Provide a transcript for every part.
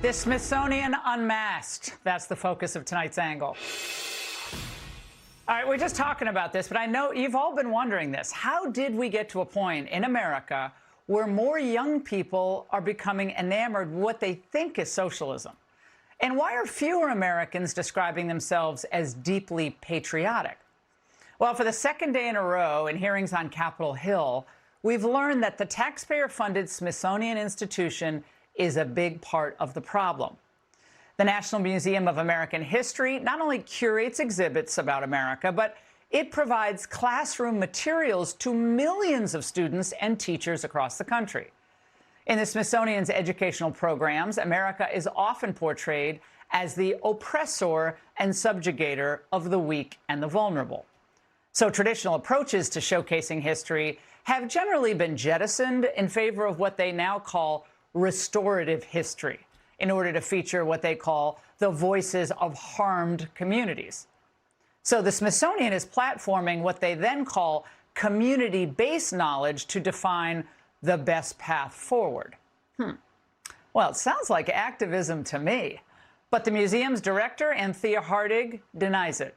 The Smithsonian unmasked. That's the focus of tonight's angle. All right, we're just talking about this, but I know you've all been wondering this. How did we get to a point in America where more young people are becoming enamored with what they think is socialism? And why are fewer Americans describing themselves as deeply patriotic? Well, for the second day in a row in hearings on Capitol Hill, we've learned that the taxpayer-funded Smithsonian Institution is a big part of the problem. The National Museum of American History not only curates exhibits about America, but it provides classroom materials to millions of students and teachers across the country. In the Smithsonian's educational programs, America is often portrayed as the oppressor and subjugator of the weak and the vulnerable. So traditional approaches to showcasing history have generally been jettisoned in favor of what they now call restorative history, in order to feature what they call the voices of harmed communities. So the Smithsonian is platforming what they then call community-based knowledge to define the best path forward. Well, it sounds like activism to me, but the museum's director, Anthea Hardig, denies it.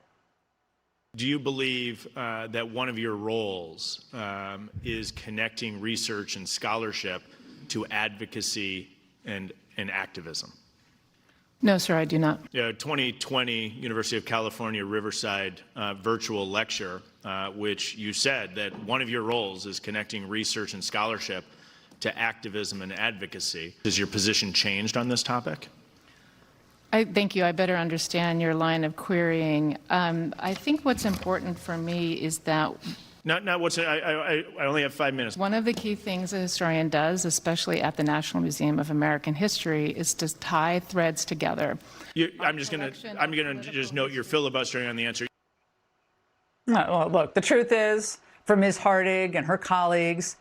Do you believe that one of your roles is connecting research and scholarship to advocacy and activism? No, sir, I do not. 2020 University of California, Riverside virtual lecture, which you said that one of your roles is connecting research and scholarship to activism and advocacy. Has your position changed on this topic? Thank you. I better understand your line of querying. I think what's important for me is that Not what's. I only have 5 minutes. one of the key things a historian does, especially at the National Museum of American History, is to tie threads together. I'm gonna just note you're filibustering on the answer. Well, look, the truth is, for Ms. Hardig and her colleagues,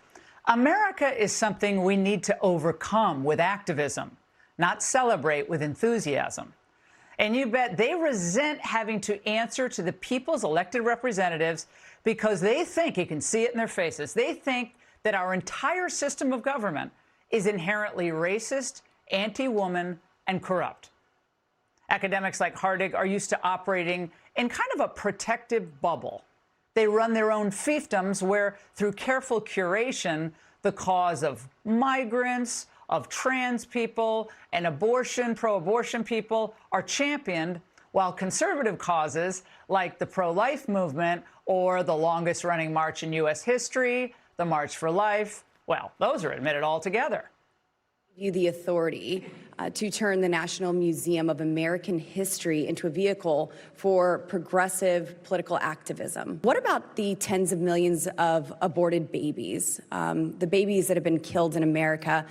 America is something we need to overcome with activism, not celebrate with enthusiasm. And you bet they resent having to answer to the people's elected representatives because they think, you can see it in their faces, they think that our entire system of government is inherently racist, anti-woman, and corrupt. Academics like Hardig are used to operating in kind of a protective bubble. They run their own fiefdoms where, through careful curation, the cause of migrants, of trans people, and abortion, pro-abortion people are championed, while conservative causes like the pro-life movement or the longest-running march in U.S. history, the March for Life, well, those are admitted altogether. You the authority to turn the National Museum of American History into a vehicle for progressive political activism. What about the tens of millions of aborted babies, the babies that have been killed in America?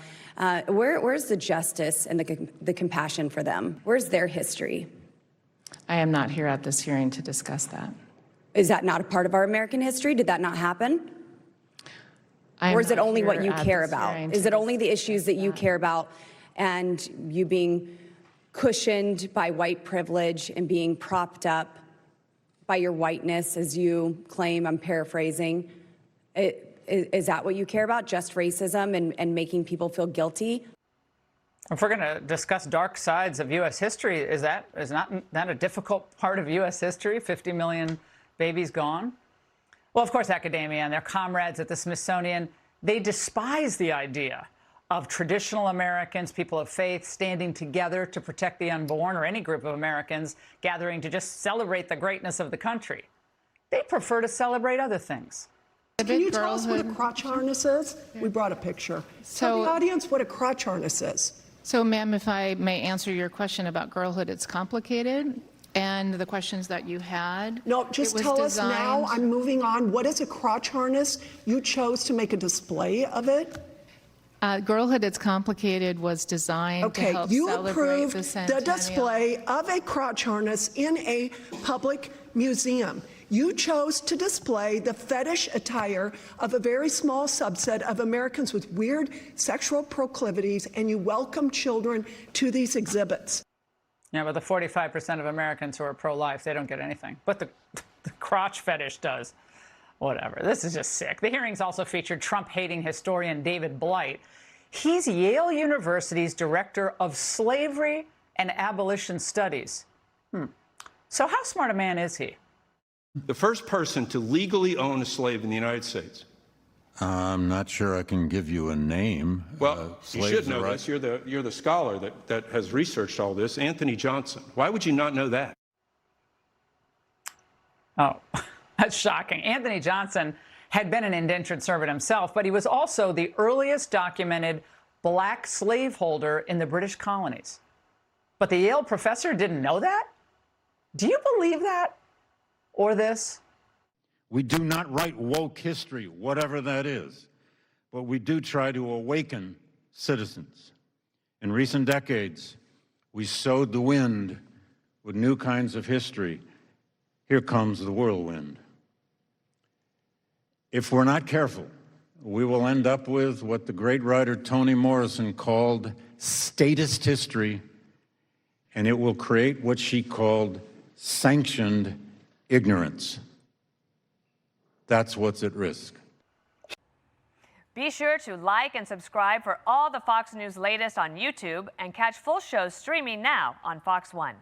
Where's the justice and the compassion for them? Where's their history? I am not here at this hearing to discuss that. Is that not a part of our American history? Did that not happen? Or is it only what you care about? Is it only the issues that you care about and you being cushioned by white privilege and being propped up by your whiteness, as you claim? I'm paraphrasing. Is that what you care about, just racism and making people feel guilty? If we're going to discuss dark sides of U.S. history, is not that a difficult part of U.S. history, 50 million babies gone? Well, of course, academia and their comrades at the Smithsonian, they despise the idea of traditional Americans, people of faith, standing together to protect the unborn, or any group of Americans gathering to just celebrate the greatness of the country. They prefer to celebrate other things. Can you tell us what a crotch harness is? We brought a picture. Tell the audience what a crotch harness is. So, ma'am, if I may answer your question about girlhood, it's complicated. And the questions that you had. No, just tell us now. I'm moving on. What is a crotch harness? You chose to make a display of it. Girlhood, It's Complicated was designed to help celebrate the centennial. The display of a crotch harness in a public museum. You chose to display the fetish attire of a very small subset of Americans with weird sexual proclivities, and you welcome children to these exhibits. Yeah, but the 45% of Americans who are pro-life, they don't get anything. But the crotch fetish does. Whatever. This is just sick. The hearings also featured Trump-hating historian David Blight. He's Yale University's director of slavery and abolition studies. So how smart a man is he? The first person to legally own a slave in the United States. I'm not sure I can give you a name. Well, you should know this. You're the scholar that has researched all this. Anthony Johnson. Why would you not know that? Oh, that's shocking. Anthony Johnson had been an indentured servant himself, but he was also the earliest documented black slaveholder in the British colonies. But the Yale professor didn't know that? Do you believe that? Or this? We do not write woke history, whatever that is, but we do try to awaken citizens. In recent decades, we sowed the wind with new kinds of history. Here comes the whirlwind. If we're not careful, we will end up with what the great writer Toni Morrison called statist history, and it will create what she called sanctioned ignorance. That's what's at risk. Be sure to like and subscribe for all the Fox News latest on YouTube and catch full shows streaming now on Fox One.